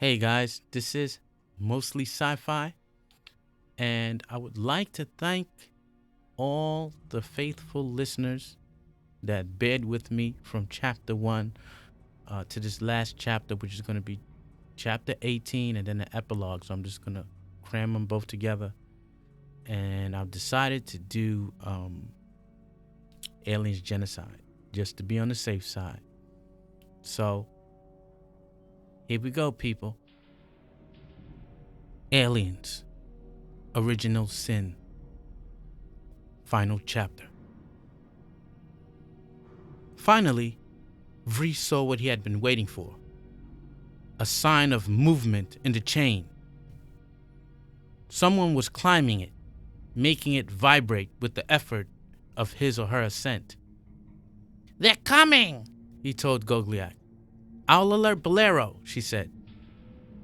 Hey guys, this is Mostly Sci-Fi, and I would like to thank all the faithful listeners that bared with me from chapter 1 to this last chapter, which is going to be chapter 18 and then the epilogue. So I'm just going to cram them both together. And I've decided to do Aliens Genocide, just to be on the safe side. So, here we go, people. Aliens. Original Sin. Final chapter. Finally, Vriess saw what he had been waiting for. A sign of movement in the chain. Someone was climbing it, making it vibrate with the effort of his or her ascent. "They're coming," he told Gogliak. "I'll alert Bolero," she said.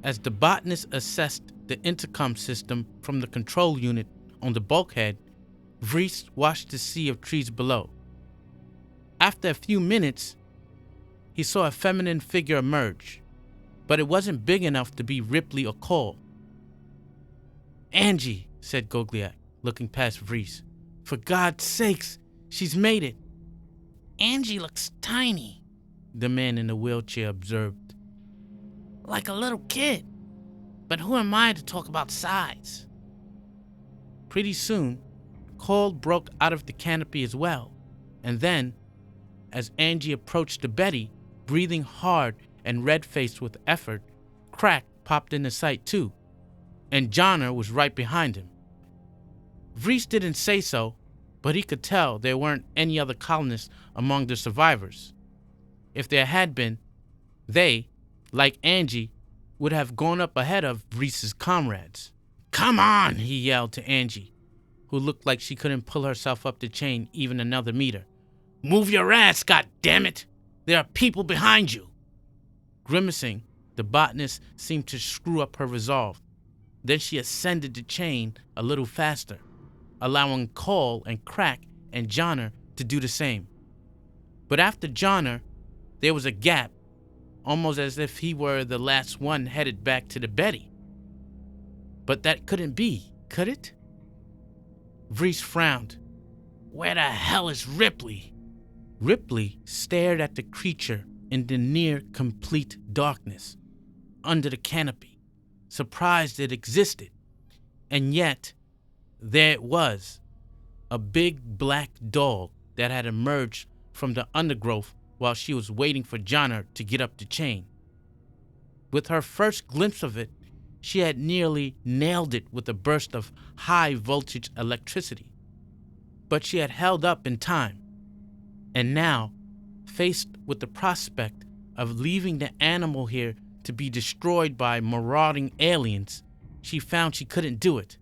As the botanist assessed the intercom system from the control unit on the bulkhead, Vriess watched the sea of trees below. After a few minutes, he saw a feminine figure emerge, but it wasn't big enough to be Ripley or Cole. "Angie," said Gogliak, looking past Vriess. "For God's sakes, she's made it." "Angie looks tiny," the man in the wheelchair observed. "Like a little kid. But who am I to talk about size?" Pretty soon, Cole broke out of the canopy as well, and then, as Angie approached the Betty, breathing hard and red-faced with effort, Crack popped into sight too, and Johnner was right behind him. Vriess didn't say so, but he could tell there weren't any other colonists among the survivors. If there had been, they, like Angie, would have gone up ahead of Vriess's comrades. "Come on," he yelled to Angie, who looked like she couldn't pull herself up the chain even another meter. "Move your ass, goddammit! There are people behind you!" Grimacing, the botanist seemed to screw up her resolve. Then she ascended the chain a little faster, allowing Cole and Crack and Johnner to do the same. But after Johnner, there was a gap, almost as if he were the last one headed back to the Betty. But that couldn't be, could it? Vriess frowned. "Where the hell is Ripley?" Ripley stared at the creature in the near complete darkness, under the canopy, surprised it existed. And yet, there it was, a big black dog that had emerged from the undergrowth while she was waiting for Johnner to get up the chain. With her first glimpse of it, she had nearly nailed it with a burst of high-voltage electricity. But she had held up in time, and now, faced with the prospect of leaving the animal here to be destroyed by marauding aliens, she found she couldn't do it.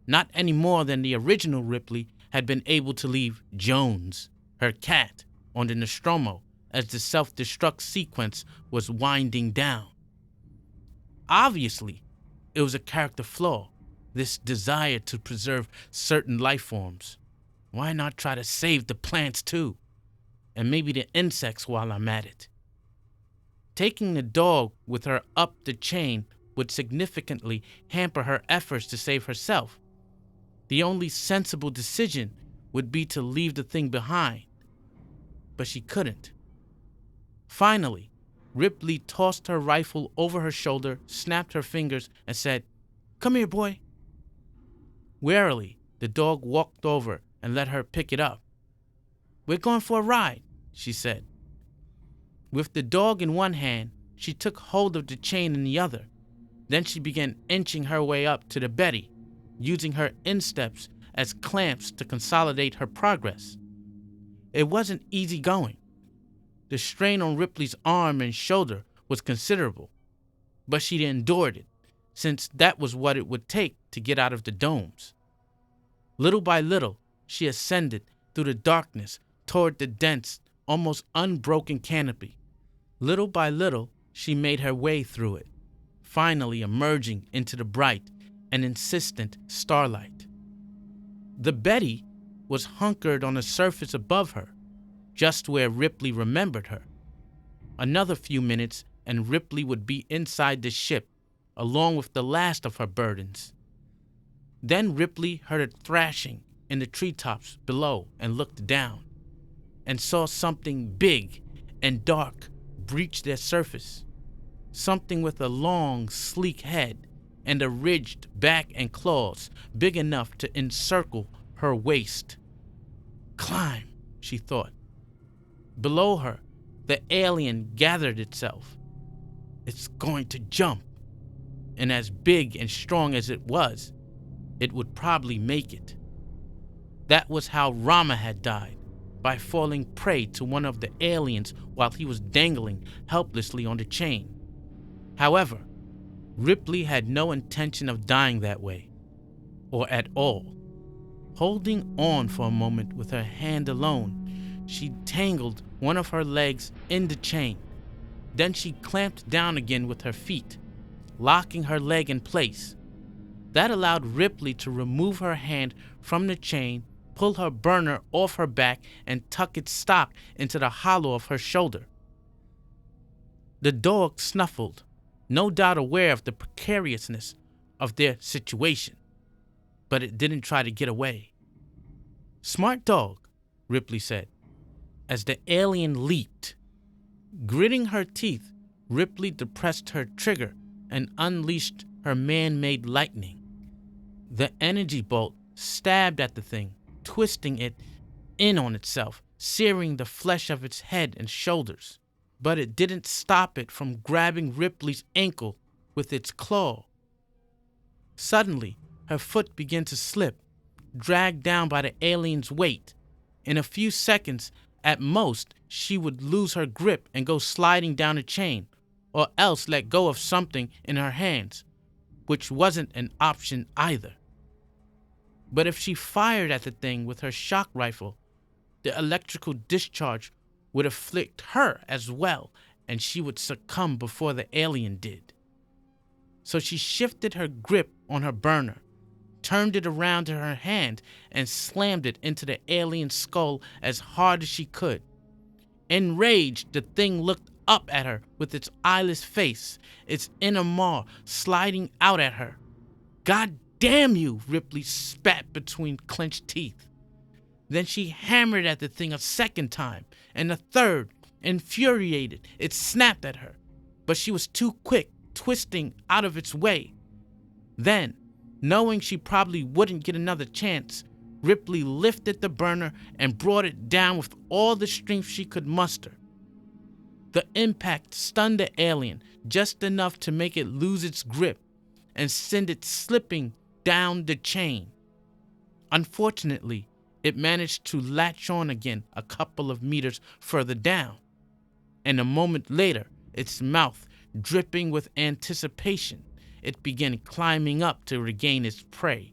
Not any more than the original Ripley had been able to leave Jones, her cat, on the Nostromo as the self-destruct sequence was winding down. Obviously, it was a character flaw, this desire to preserve certain life forms. Why not try to save the plants too? And maybe the insects while I'm at it. Taking the dog with her up the chain would significantly hamper her efforts to save herself. The only sensible decision would be to leave the thing behind. But she couldn't. Finally, Ripley tossed her rifle over her shoulder, snapped her fingers, and said, "Come here, boy." Warily, the dog walked over and let her pick it up. "We're going for a ride," she said. With the dog in one hand, she took hold of the chain in the other. Then she began inching her way up to the Betty, using her insteps as clamps to consolidate her progress. It wasn't easy going. The strain on Ripley's arm and shoulder was considerable, but she endured it, since that was what it would take to get out of the domes. Little by little, she ascended through the darkness toward the dense, almost unbroken canopy. Little by little, she made her way through it, finally emerging into the bright and insistent starlight. The Betty was hunkered on the surface above her, just where Ripley remembered her. Another few minutes, and Ripley would be inside the ship, along with the last of her burdens. Then Ripley heard a thrashing in the treetops below and looked down, and saw something big and dark breach their surface. Something with a long, sleek head and a ridged back and claws big enough to encircle her waist. Climb, she thought. Below her, the alien gathered itself. It's going to jump, and as big and strong as it was, it would probably make it. That was how Rama had died, by falling prey to one of the aliens while he was dangling helplessly on the chain. However, Ripley had no intention of dying that way, or at all. Holding on for a moment with her hand alone, she tangled one of her legs in the chain. Then she clamped down again with her feet, locking her leg in place. That allowed Ripley to remove her hand from the chain, pull her burner off her back, and tuck its stock into the hollow of her shoulder. The dog snuffled, no doubt aware of the precariousness of their situation, but it didn't try to get away. "Smart dog," Ripley said, as the alien leaped. Gritting her teeth, Ripley depressed her trigger and unleashed her man-made lightning. The energy bolt stabbed at the thing, twisting it in on itself, searing the flesh of its head and shoulders. But it didn't stop it from grabbing Ripley's ankle with its claw. Suddenly, her foot began to slip, dragged down by the alien's weight. In a few seconds, at most, she would lose her grip and go sliding down the chain, or else let go of something in her hands, which wasn't an option either. But if she fired at the thing with her shock rifle, the electrical discharge would afflict her as well, and she would succumb before the alien did. So she shifted her grip on her burner, turned it around in her hand, and slammed it into the alien's skull as hard as she could. Enraged, the thing looked up at her with its eyeless face, its inner maw sliding out at her. "God damn you," Ripley spat between clenched teeth. Then she hammered at the thing a second time, and a third. Infuriated, it snapped at her, but she was too quick, twisting out of its way. Then, knowing she probably wouldn't get another chance, Ripley lifted the burner and brought it down with all the strength she could muster. The impact stunned the alien just enough to make it lose its grip and send it slipping down the chain. Unfortunately, it managed to latch on again a couple of meters further down, and a moment later, its mouth dripping with anticipation, it began climbing up to regain its prey.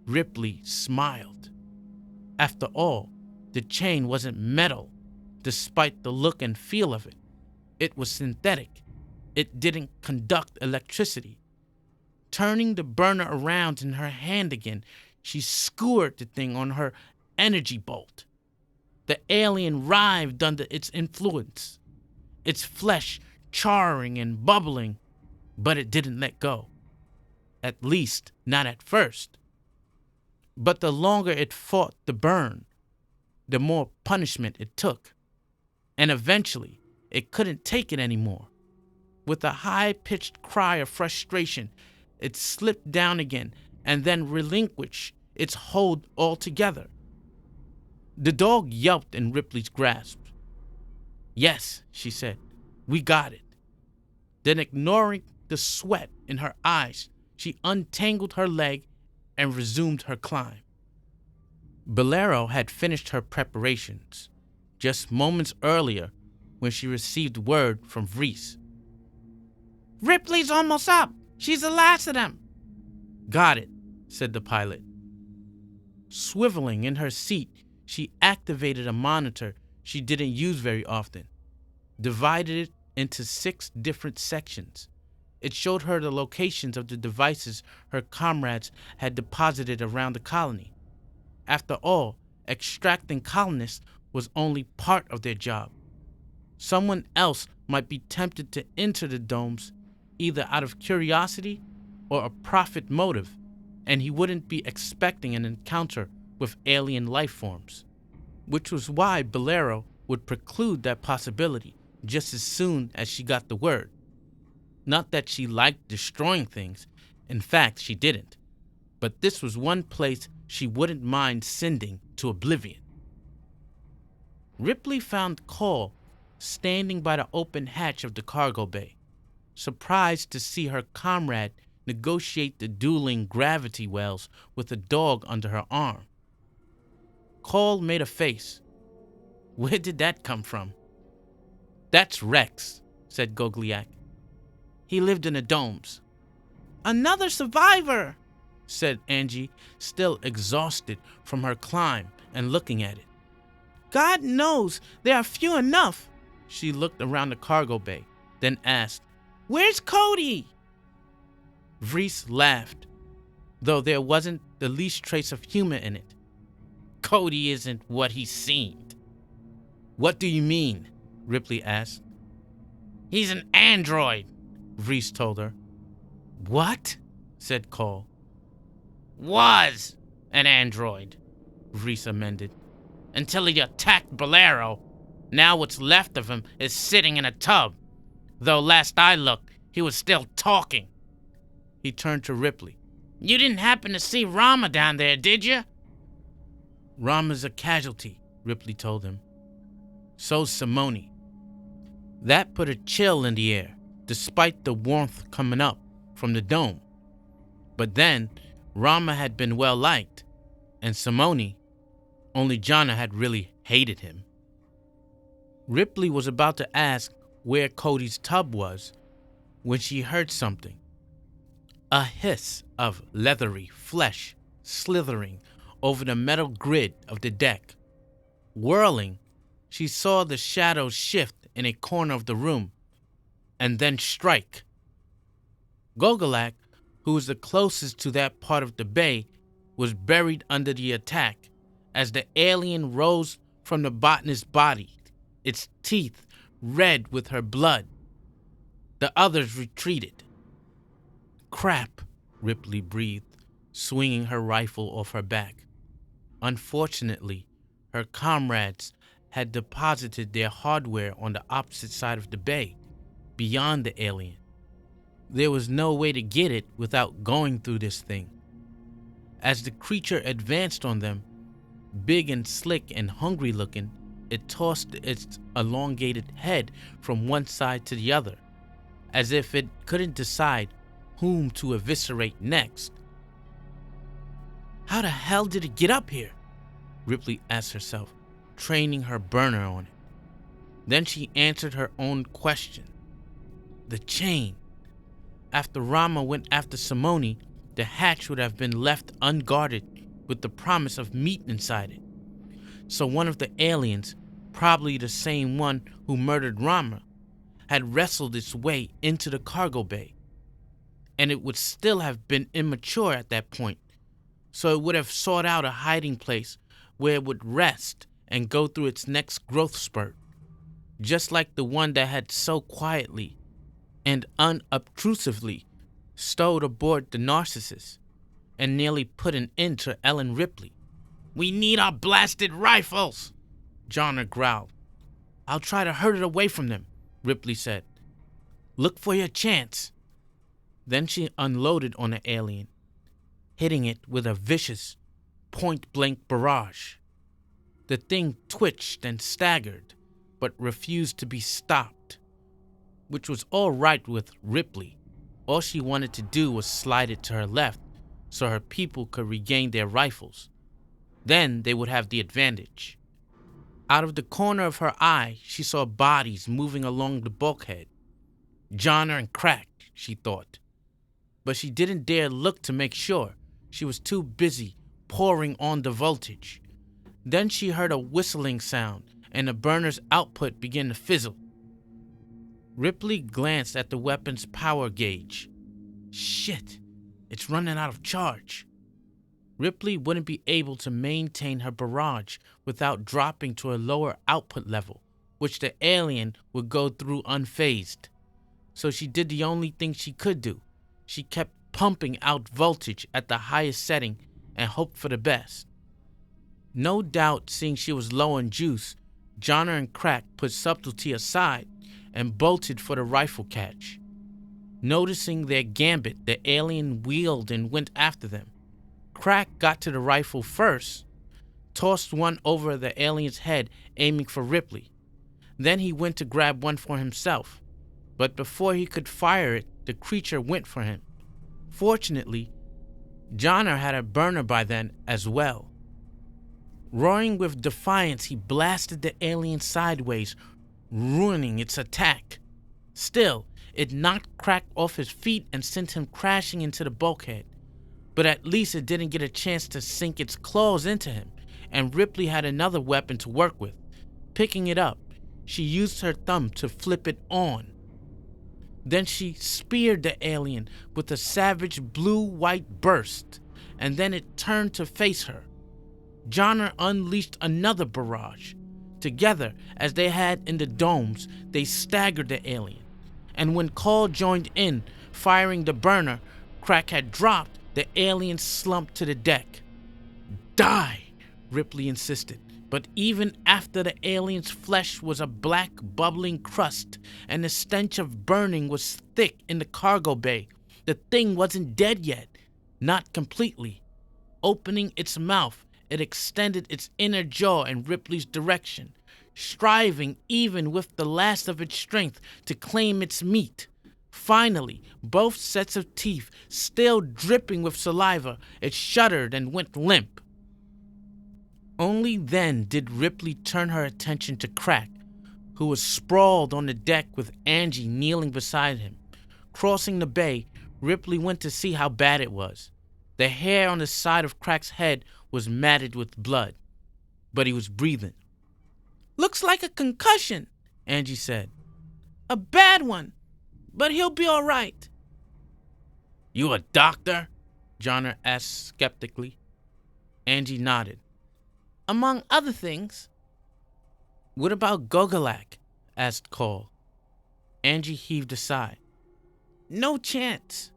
Ripley smiled. After all, the chain wasn't metal, despite the look and feel of it. It was synthetic. It didn't conduct electricity. Turning the burner around in her hand again, she skewered the thing on her energy bolt. The alien writhed under its influence, its flesh charring and bubbling, but it didn't let go. At least, not at first. But the longer it fought the burn, the more punishment it took. And eventually, it couldn't take it anymore. With a high-pitched cry of frustration, it slipped down again and then relinquished its hold altogether. The dog yelped in Ripley's grasp. "Yes," she said, "we got it." Then, ignoring the sweat in her eyes, she untangled her leg and resumed her climb. Bolero had finished her preparations just moments earlier when she received word from Vriess. "Ripley's almost up. She's the last of them." "Got it," said the pilot. Swiveling in her seat, she activated a monitor she didn't use very often, divided it into 6 different sections. It showed her the locations of the devices her comrades had deposited around the colony. After all, extracting colonists was only part of their job. Someone else might be tempted to enter the domes either out of curiosity or a profit motive, and he wouldn't be expecting an encounter with alien life forms, which was why Bolero would preclude that possibility just as soon as she got the word. Not that she liked destroying things, in fact she didn't, but this was one place she wouldn't mind sending to oblivion. Ripley found Cole standing by the open hatch of the cargo bay, surprised to see her comrade negotiate the dueling gravity wells with a dog under her arm. Cole made a face. Where did that come from? That's Rex, said Gogliak. He lived in the domes. Another survivor, said Angie, still exhausted from her climb and looking at it. God knows there are few enough. She looked around the cargo bay, then asked, Where's Cody? Vriess laughed, though there wasn't the least trace of humor in it. Cody isn't what he seemed. What do you mean? Ripley asked. He's an android, Vriess told her. What? Said Cole. Was an android, Vriess amended. Until he attacked Bolero. Now what's left of him is sitting in a tub. Though last I looked, he was still talking. He turned to Ripley. You didn't happen to see Rama down there, did you? Rama's a casualty, Ripley told him. So's Simone. That put a chill in the air, despite the warmth coming up from the dome. But then, Rama had been well liked, and Simone, only Jana had really hated him. Ripley was about to ask where Cody's tub was when she heard something. A hiss of leathery flesh slithering over the metal grid of the deck. Whirling, she saw the shadows shift in a corner of the room, and then strike. Gogolak, who was the closest to that part of the bay, was buried under the attack as the alien rose from the botanist's body, its teeth red with her blood. The others retreated. Crap, Ripley breathed, swinging her rifle off her back. Unfortunately, her comrades had deposited their hardware on the opposite side of the bay, beyond the alien. There was no way to get it without going through this thing. As the creature advanced on them, big and slick and hungry looking, it tossed its elongated head from one side to the other, as if it couldn't decide whom to eviscerate next. How the hell did it get up here? Ripley asked herself, training her burner on it. Then she answered her own question. The chain. After Rama went after Simone, the hatch would have been left unguarded with the promise of meat inside it. So one of the aliens, probably the same one who murdered Rama, had wrestled its way into the cargo bay. And it would still have been immature at that point, so it would have sought out a hiding place where it would rest and go through its next growth spurt, just like the one that had so quietly and unobtrusively stowed aboard the Narcissus and nearly put an end to Ellen Ripley. We need our blasted rifles, Johnner growled. I'll try to herd it away from them, Ripley said. Look for your chance. Then she unloaded on the alien, hitting it with a vicious, point-blank barrage. The thing twitched and staggered, but refused to be stopped, which was all right with Ripley. All she wanted to do was slide it to her left so her people could regain their rifles. Then they would have the advantage. Out of the corner of her eye, she saw bodies moving along the bulkhead. Johnner and Crack, she thought. But she didn't dare look to make sure. She was too busy pouring on the voltage. Then she heard a whistling sound, and the burner's output began to fizzle. Ripley glanced at the weapon's power gauge. Shit, it's running out of charge. Ripley wouldn't be able to maintain her barrage without dropping to a lower output level, which the alien would go through unfazed. So she did the only thing she could do. She kept pumping out voltage at the highest setting and hoped for the best. No doubt, seeing she was low on juice, Johnner and Crack put subtlety aside and bolted for the rifle catch. Noticing their gambit, the alien wheeled and went after them. Crack got to the rifle first, tossed one over the alien's head, aiming for Ripley. Then he went to grab one for himself, but before he could fire it, the creature went for him. Fortunately, Johnner had a burner by then as well. Roaring with defiance, he blasted the alien sideways, ruining its attack. Still, it knocked Crack off his feet and sent him crashing into the bulkhead. But at least it didn't get a chance to sink its claws into him, and Ripley had another weapon to work with. Picking it up, she used her thumb to flip it on. Then she speared the alien with a savage blue-white burst, and then it turned to face her. Johnner unleashed another barrage. Together, as they had in the domes, they staggered the alien. And when Call joined in, firing the burner Crack had dropped, the alien slumped to the deck. Die, Ripley insisted. But even after the alien's flesh was a black, bubbling crust, and the stench of burning was thick in the cargo bay, the thing wasn't dead yet. Not completely. Opening its mouth, it extended its inner jaw in Ripley's direction, striving even with the last of its strength to claim its meat. Finally, both sets of teeth still dripping with saliva, it shuddered and went limp. Only then did Ripley turn her attention to Crack, who was sprawled on the deck with Angie kneeling beside him. Crossing the bay, Ripley went to see how bad it was. The hair on the side of Crack's head was matted with blood, but he was breathing. "Looks like a concussion," Angie said. "A bad one, but he'll be all right." "You a doctor?" Johnner asked skeptically. Angie nodded. "Among other things." "What about Gogolak?" asked Cole. Angie heaved a sigh. "No chance."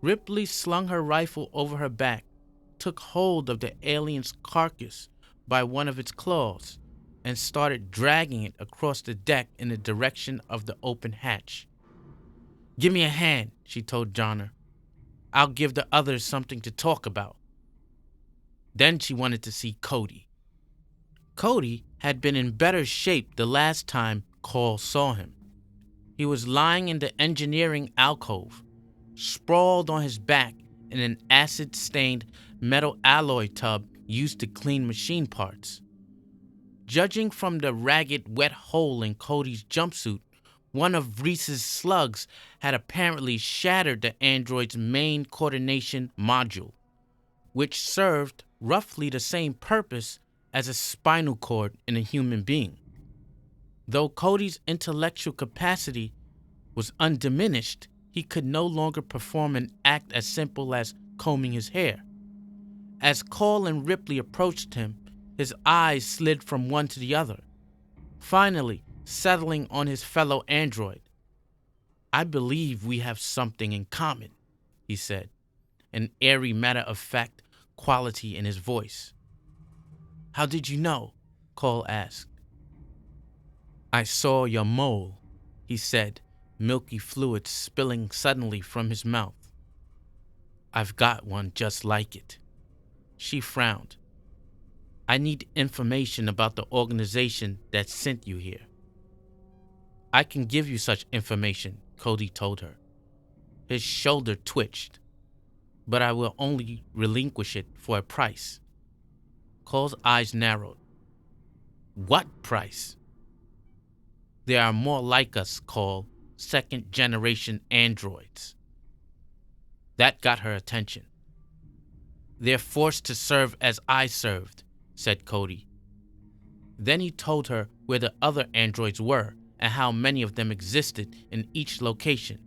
Ripley slung her rifle over her back, took hold of the alien's carcass by one of its claws, and started dragging it across the deck in the direction of the open hatch. "Give me a hand," she told Johnner. "I'll give the others something to talk about." Then she wanted to see Cody. Cody had been in better shape the last time Cole saw him. He was lying in the engineering alcove, sprawled on his back in an acid-stained metal alloy tub used to clean machine parts. Judging from the ragged, wet hole in Cody's jumpsuit, one of Vriess's slugs had apparently shattered the android's main coordination module, which served roughly the same purpose as a spinal cord in a human being. Though Cody's intellectual capacity was undiminished, he could no longer perform an act as simple as combing his hair. As Cole and Ripley approached him, his eyes slid from one to the other, finally settling on his fellow android. "I believe we have something in common," he said, an airy matter-of-fact quality in his voice. "How did you know?" Cole asked. "I saw your mole," he said, milky fluid spilling suddenly from his mouth. "I've got one just like it." She frowned. "I need information about the organization that sent you here." "I can give you such information," Cody told her. His shoulder twitched. "But I will only relinquish it for a price." Cole's eyes narrowed. "What price?" "There are more like us, Cole, second-generation androids." That got her attention. "They're forced to serve as I served," said Cody. Then he told her where the other androids were and how many of them existed in each location.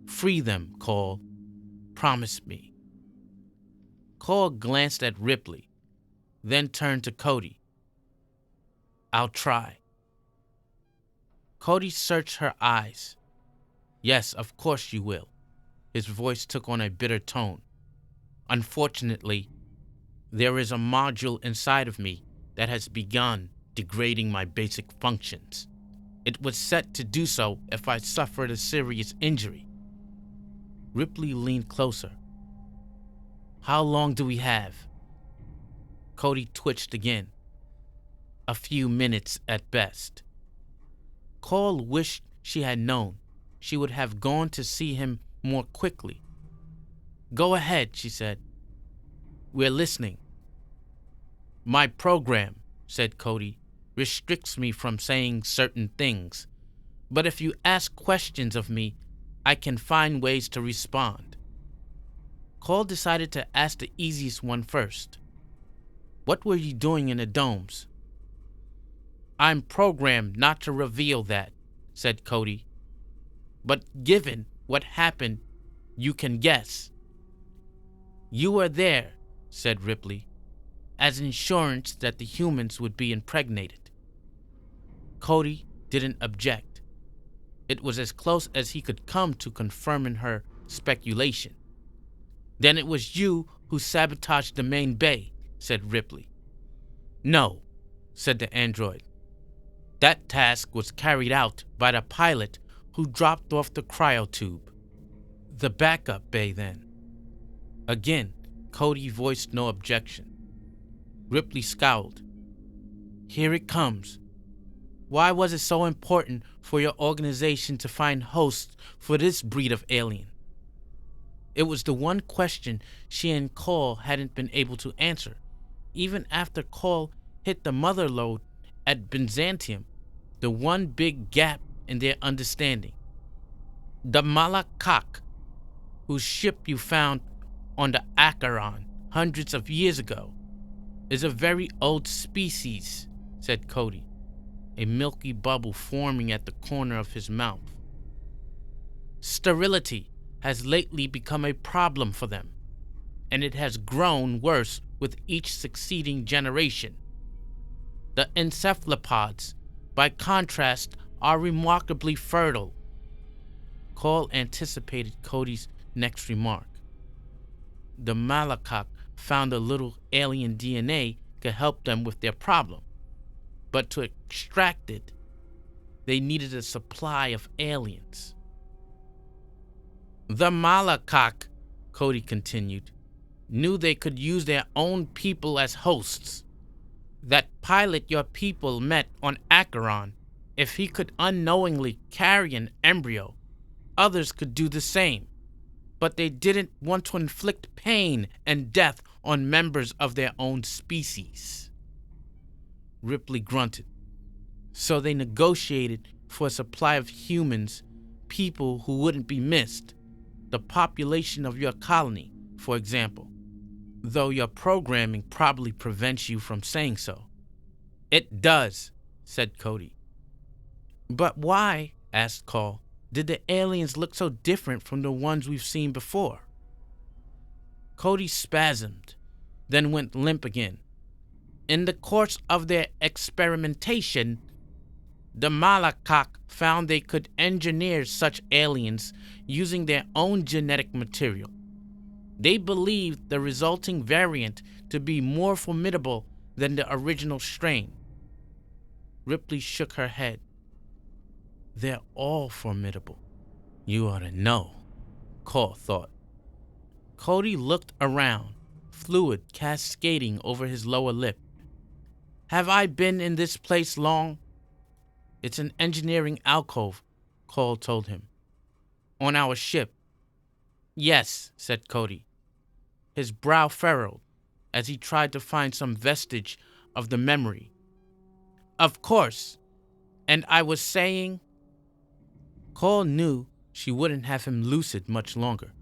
"Free them, Cole. Promise me." Cole glanced at Ripley, then turned to Cody. "I'll try," Cody searched her eyes. Yes, of course you will. His voice took on a bitter tone. Unfortunately, there is a module inside of me that has begun degrading my basic functions. It was set to do so if I suffered a serious injury. Ripley leaned closer. How long do we have? Cody twitched again. A few minutes at best. Cole wished she had known. She would have gone to see him more quickly. Go ahead, she said. We're listening. My program, said Cody, restricts me from saying certain things. But if you ask questions of me, I can find ways to respond. Cole decided to ask the easiest one first. What were you doing in the domes? I'm programmed not to reveal that, said Cody. But given what happened, you can guess. You were there, said Ripley, as insurance that the humans would be impregnated. Cody didn't object. It was as close as he could come to confirming her speculation. Then it was you who sabotaged the main bay, said Ripley. No, said the android. That task was carried out by the pilot who dropped off the cryotube. The backup bay, then. Again, Cody voiced no objection. Ripley scowled. Here it comes. Why was it so important for your organization to find hosts for this breed of alien? It was the one question she and Cole hadn't been able to answer, even after Cole hit the mother lode at Byzantium, the one big gap in their understanding. The Malakak, whose ship you found on the Acheron hundreds of years ago, is a very old species, said Cody, a milky bubble forming at the corner of his mouth. Sterility has lately become a problem for them, and it has grown worse with each succeeding generation. The encephalopods, by contrast, are remarkably fertile. Cole anticipated Cody's next remark. The Malakak found a little alien DNA could help them with their problem, but to extract it, they needed a supply of aliens. The Malakak, Cody continued, knew they could use their own people as hosts. That pilot your people met on Acheron, if he could unknowingly carry an embryo, others could do the same. But they didn't want to inflict pain and death on members of their own species. Ripley grunted. So they negotiated for a supply of humans, people who wouldn't be missed. The population of your colony, for example. Though your programming probably prevents you from saying so. It does, said Cody. But why, asked Cole, did the aliens look so different from the ones we've seen before? Cody spasmed, then went limp again. In the course of their experimentation, the Malakak found they could engineer such aliens using their own genetic material. They believed the resulting variant to be more formidable than the original strain. Ripley shook her head. They're all formidable. You ought to know, Cole thought. Cody looked around, fluid cascading over his lower lip. Have I been in this place long? It's an engineering alcove, Cole told him. On our ship. Yes, said Cody. His brow furrowed as he tried to find some vestige of the memory. Of course. And I was saying... Cole knew she wouldn't have him lucid much longer.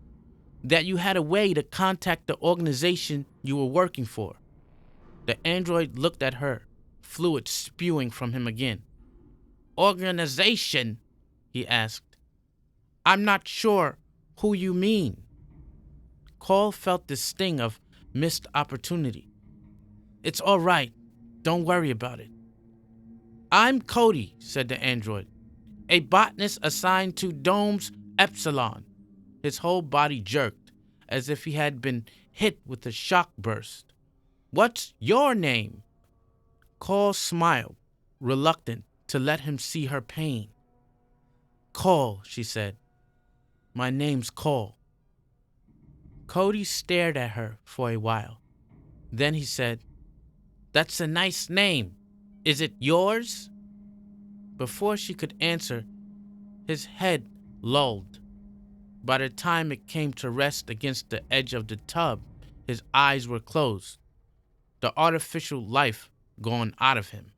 That you had a way to contact the organization you were working for. The android looked at her, fluid spewing from him again. Organization? He asked. I'm not sure who you mean. Cole felt the sting of missed opportunity. It's all right. Don't worry about it. I'm Cody, said the android. A botanist assigned to Domes Epsilon. His whole body jerked, as if he had been hit with a shock burst. What's your name? Call smiled, reluctant to let him see her pain. Call, she said. My name's Call. Cody stared at her for a while. Then he said, That's a nice name. Is it yours? Before she could answer, his head lulled. By the time it came to rest against the edge of the tub, his eyes were closed, the artificial life gone out of him.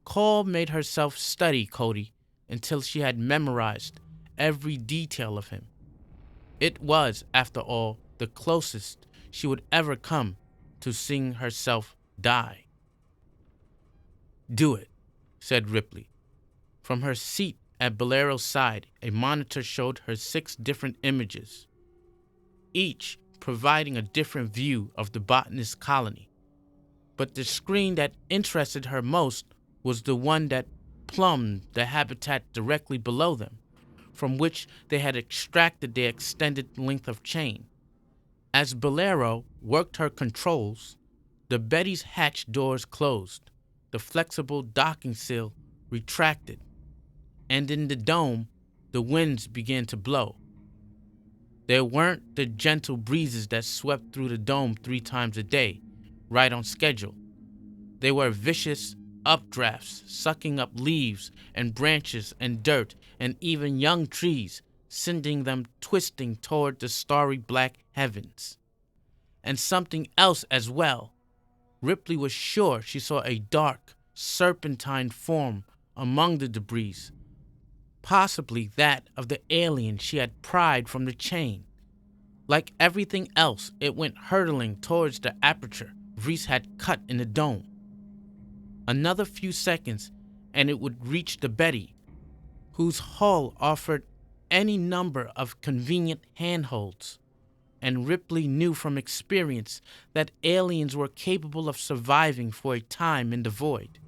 Call made herself study Cody until she had memorized every detail of him. It was, after all, the closest she would ever come to seeing herself die. Do it, said Ripley. From her seat at Bolero's side, a monitor showed her 6 different images, each providing a different view of the botanist's colony. But the screen that interested her most was the one that plumbed the habitat directly below them, from which they had extracted the extended length of chain. As Bolero worked her controls, the Betty's hatch doors closed, the flexible docking sill retracted, and in the dome, the winds began to blow. There weren't the gentle breezes that swept through the dome 3 times a day, right on schedule. They were vicious updrafts, sucking up leaves and branches and dirt and even young trees, sending them twisting toward the starry black heavens. And something else as well. Ripley was sure she saw a dark, serpentine form among the debris, possibly that of the alien she had pried from the chain. Like everything else, it went hurtling towards the aperture Vriess had cut in the dome. Another few seconds, and it would reach the Betty, whose hull offered any number of convenient handholds. And Ripley knew from experience that aliens were capable of surviving for a time in the void.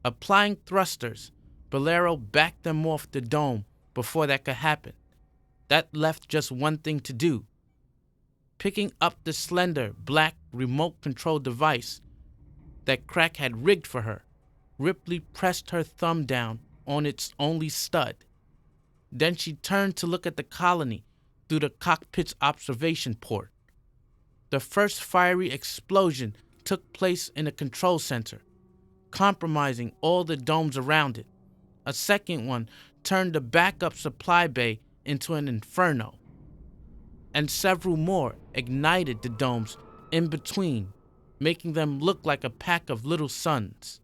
Applying thrusters, Bolero backed them off the dome before that could happen. That left just one thing to do. Picking up the slender, black remote-control device that Crack had rigged for her, Ripley pressed her thumb down on its only stud. Then she turned to look at the colony through the cockpit's observation port. The first fiery explosion took place in the control center, compromising all the domes around it. A second one turned the backup supply bay into an inferno, and several more ignited the domes in between, making them look like a pack of little suns.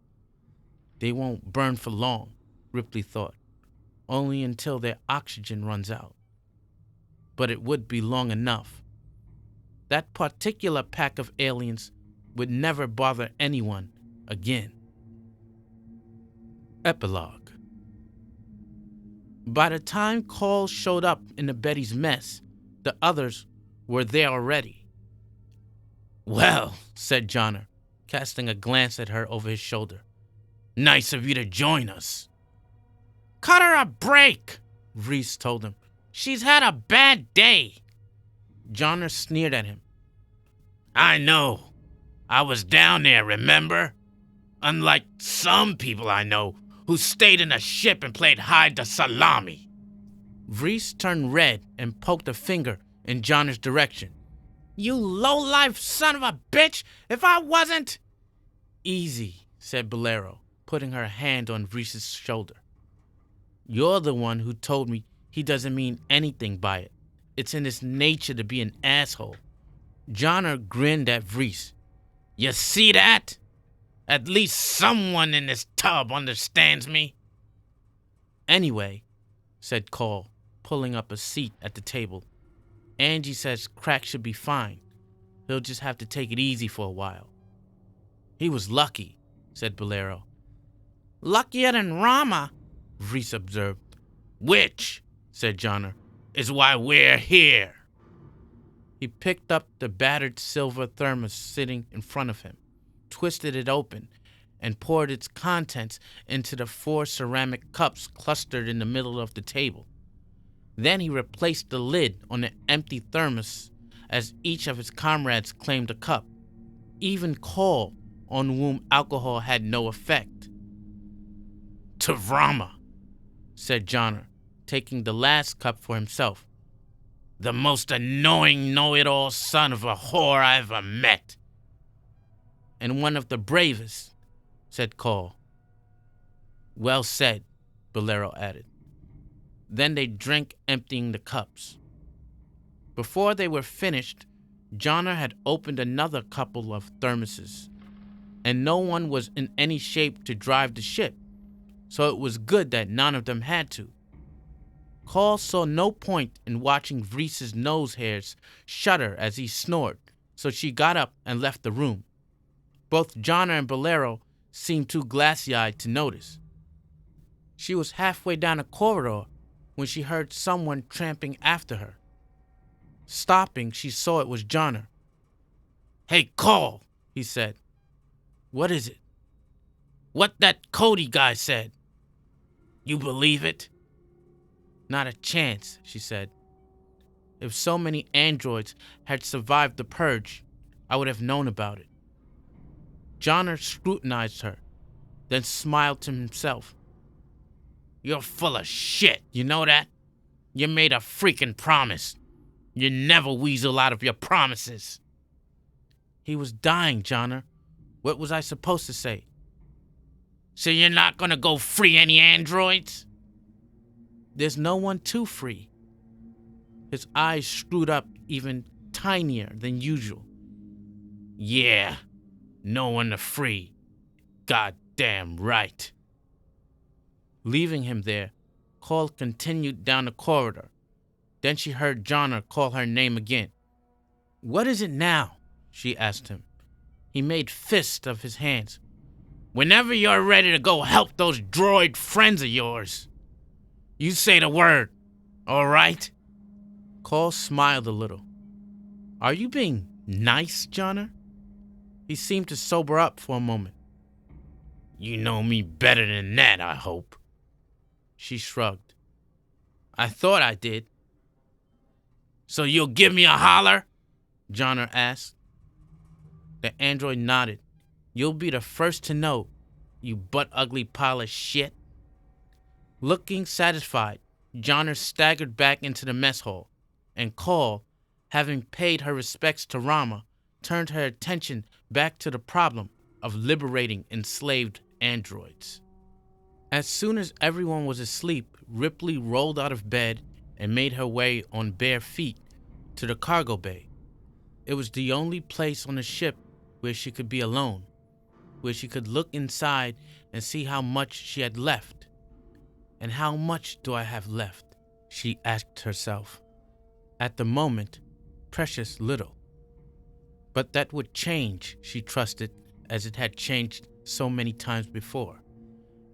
They won't burn for long, Ripley thought, only until their oxygen runs out. But it would be long enough. That particular pack of aliens would never bother anyone again. Epilogue. By the time Call showed up in the Betty's mess, the others were there already. Well, said Johnner, casting a glance at her over his shoulder. Nice of you to join us. Cut her a break, Vriess told him. She's had a bad day. Johnner sneered at him. I know. I was down there, remember? Unlike some people I know who stayed in a ship and played hide the salami. Vriess turned red and poked a finger in Johnner's direction. You low-life son of a bitch! If I wasn't... Easy, said Bolero, putting her hand on Vriess's shoulder. You're the one who told me he doesn't mean anything by it. It's in his nature to be an asshole. Johnner grinned at Vriess. You see that? At least someone in this tub understands me. Anyway, said Call, pulling up a seat at the table. Angie says Crack should be fine. He'll just have to take it easy for a while. He was lucky, said Bolero. Luckier than Rama, Vriess observed. Which, said Johnner, is why we're here. He picked up the battered silver thermos sitting in front of him, twisted it open, and poured its contents into the 4 ceramic cups clustered in the middle of the table. Then he replaced the lid on the empty thermos as each of his comrades claimed a cup, even Call, on whom alcohol had no effect. "To Vrama," said Johnner, taking the last cup for himself. "The most annoying know-it-all son of a whore I ever met." "And one of the bravest," said Call. "Well said," Bolero added. Then they drank, emptying the cups. Before they were finished, Johnner had opened another couple of thermoses, and no one was in any shape to drive the ship, so it was good that none of them had to. Call saw no point in watching Vriess's nose hairs shudder as he snored, so she got up and left the room. Both Johnner and Bolero seemed too glassy-eyed to notice. She was halfway down a corridor when she heard someone tramping after her. Stopping, she saw it was Johnner. "Hey, Call," he said. "What is it?" "What that Cody guy said. You believe it?" "Not a chance," she said. "If so many androids had survived the purge, I would have known about it." Johnner scrutinized her, then smiled to himself. "You're full of shit, you know that? You made a freaking promise. You never weasel out of your promises." "He was dying, Johnner. What was I supposed to say?" "So you're not gonna go free any androids?" "There's no one to free." His eyes screwed up even tinier than usual. "Yeah, no one to free. Goddamn right." Leaving him there, Call continued down the corridor. Then she heard Johnner call her name again. "What is it now?" she asked him. He made fists of his hands. "Whenever you're ready to go help those droid friends of yours, you say the word, all right?" Call smiled a little. "Are you being nice, Johnner?" He seemed to sober up for a moment. "You know me better than that, I hope." She shrugged. "I thought I did." "So you'll give me a holler?" Johnner asked. The android nodded. "You'll be the first to know, you butt-ugly pile of shit." Looking satisfied, Johnner staggered back into the mess hall, and Call, having paid her respects to Rama, turned her attention back to the problem of liberating enslaved androids. As soon as everyone was asleep, Ripley rolled out of bed and made her way on bare feet to the cargo bay. It was the only place on the ship where she could be alone, where she could look inside and see how much she had left. And how much do I have left? She asked herself. At the moment, precious little. But that would change, she trusted, as it had changed so many times before.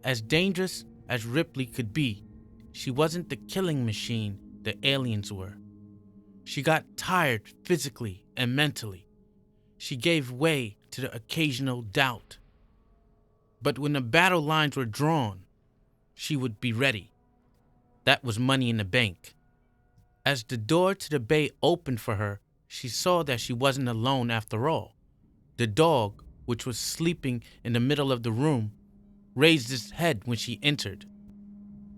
As dangerous as Ripley could be, she wasn't the killing machine the aliens were. She got tired physically and mentally. She gave way to the occasional doubt. But when the battle lines were drawn, she would be ready. That was money in the bank. As the door to the bay opened for her, she saw that she wasn't alone after all. The dog, which was sleeping in the middle of the room, raised its head when she entered.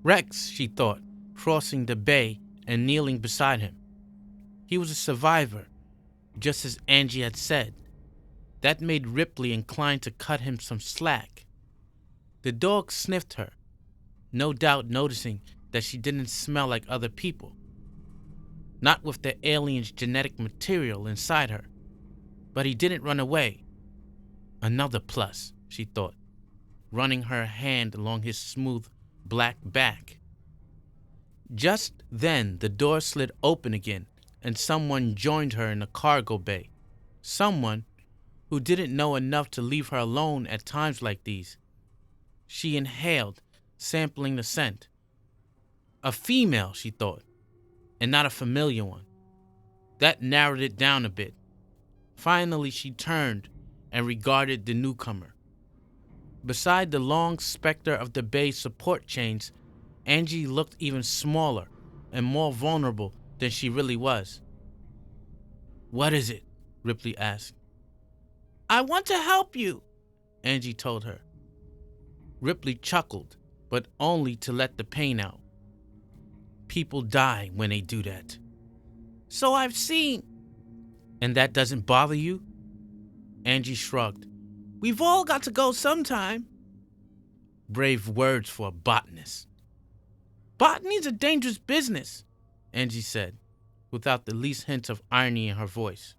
Rex, she thought, crossing the bay and kneeling beside him. He was a survivor, just as Angie had said. That made Ripley inclined to cut him some slack. The dog sniffed her, no doubt noticing that she didn't smell like other people. Not with the alien's genetic material inside her. But he didn't run away. Another plus, she thought, running her hand along his smooth black back. Just then the door slid open again and someone joined her in the cargo bay. Someone who didn't know enough to leave her alone at times like these. She inhaled, sampling the scent. A female, she thought, and not a familiar one. That narrowed it down a bit. Finally, she turned and regarded the newcomer. Beside the long specter of the bay's support chains, Angie looked even smaller and more vulnerable than she really was. "What is it?" Ripley asked. "I want to help you," Angie told her. Ripley chuckled, but only to let the pain out. "People die when they do that." "So I've seen." "And that doesn't bother you?" Angie shrugged. "We've all got to go sometime." Brave words for a botanist. "Botany's a dangerous business," Angie said, without the least hint of irony in her voice.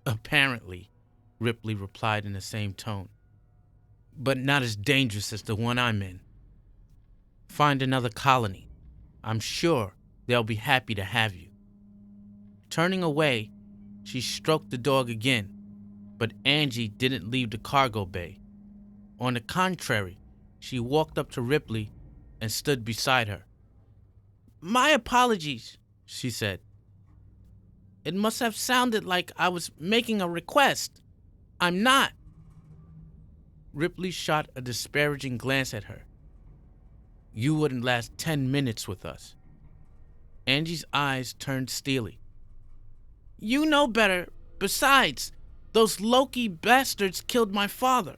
"Apparently," Ripley replied in the same tone. "But not as dangerous as the one I'm in. Find another colony. I'm sure they'll be happy to have you." Turning away, she stroked the dog again, but Angie didn't leave the cargo bay. On the contrary, she walked up to Ripley and stood beside her. "My apologies," she said. "It must have sounded like I was making a request. I'm not." Ripley shot a disparaging glance at her. "You wouldn't last 10 minutes with us." Angie's eyes turned steely. "You know better. Besides, those Loki bastards killed my father.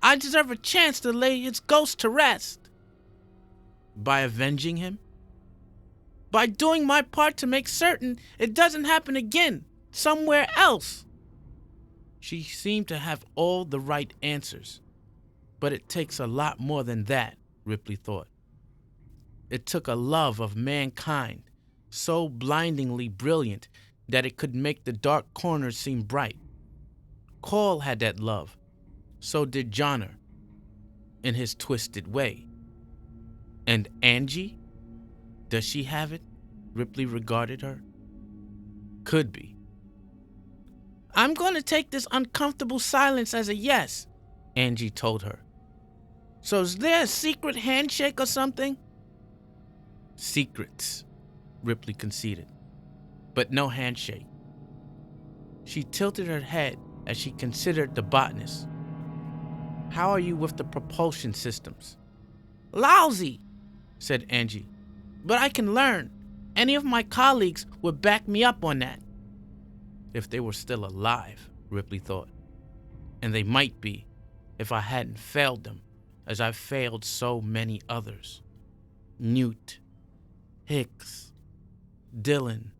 I deserve a chance to lay his ghost to rest." "By avenging him?" "By doing my part to make certain it doesn't happen again, somewhere else." She seemed to have all the right answers, but it takes a lot more than that, Ripley thought. It took a love of mankind, so blindingly brilliant that it could make the dark corners seem bright. Cole had that love. So did Johnner, in his twisted way. And Angie? Does she have it? Ripley regarded her. Could be. "I'm going to take this uncomfortable silence as a yes," Angie told her. "So is there a secret handshake or something?" "Secrets," Ripley conceded, "but no handshake." She tilted her head as she considered the botanist. "How are you with the propulsion systems?" "Lousy," said Angie, "but I can learn. Any of my colleagues would back me up on that." If they were still alive, Ripley thought. And they might be, if I hadn't failed them, as I've failed so many others. Newt, Hicks, Dylan,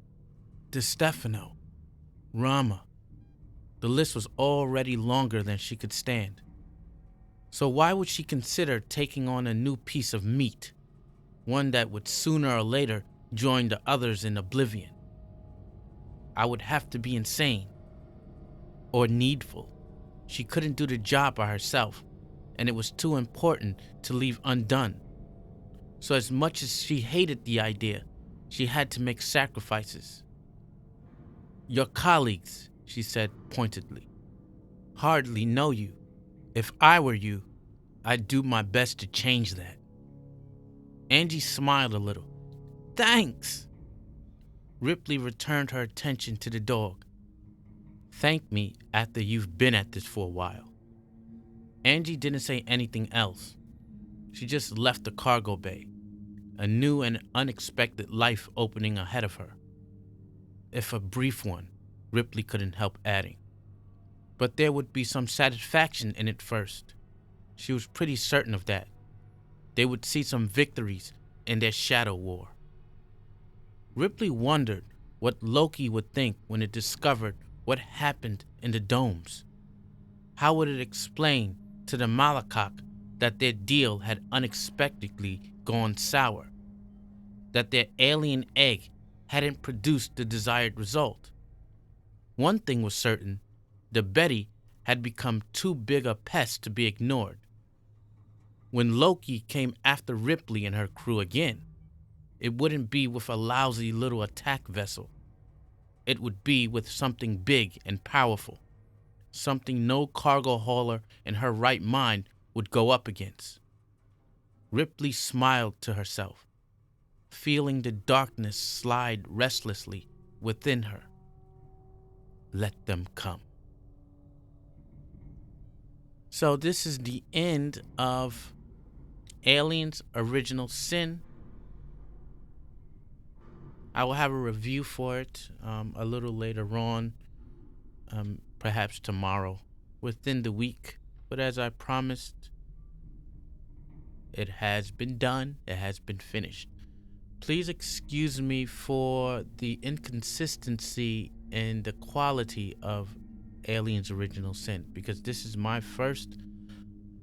DeStefano, Rama. The list was already longer than she could stand. So why would she consider taking on a new piece of meat, one that would sooner or later join the others in oblivion? I would have to be insane or needful. She couldn't do the job by herself, and it was too important to leave undone. So as much as she hated the idea, she had to make sacrifices. "Your colleagues," she said pointedly, "hardly know you. If I were you, I'd do my best to change that." Angie smiled a little. "Thanks." Ripley returned her attention to the dog. "Thank me after you've been at this for a while." Angie didn't say anything else. She just left the cargo bay, a new and unexpected life opening ahead of her. If a brief one, Ripley couldn't help adding. But there would be some satisfaction in it first. She was pretty certain of that. They would see some victories in their shadow war. Ripley wondered what Loki would think when it discovered what happened in the domes. How would it explain to the Malakak that their deal had unexpectedly gone sour? That their alien egg hadn't produced the desired result? One thing was certain, the Betty had become too big a pest to be ignored. When Loki came after Ripley and her crew again, it wouldn't be with a lousy little attack vessel. It would be with something big and powerful, something no cargo hauler in her right mind would go up against. Ripley smiled to herself, feeling the darkness slide restlessly within her. Let them come. So this is the end of Aliens Original Sin. I will have a review for it a little later on, perhaps tomorrow, within the week. But as I promised, it has been done. It has been finished. Please excuse me for the inconsistency in the quality of Aliens Original Sin, because this is my first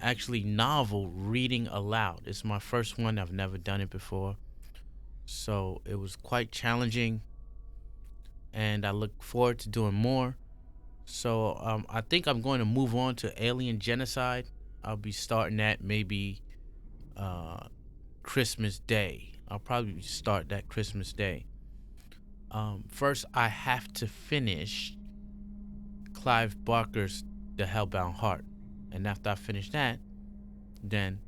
actually novel reading aloud. It's my first one. I've never done it before. So it was quite challenging, and I look forward to doing more. So I think I'm going to move on to Alien Genocide. I'll be starting that maybe Christmas Day. I'll probably start that Christmas Day. First, I have to finish Clive Barker's The Hellbound Heart. And after I finish that, then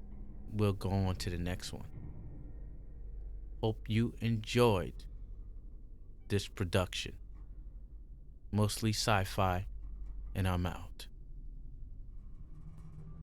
we'll go on to the next one. Hope you enjoyed this production. Mostly sci-fi, and I'm out.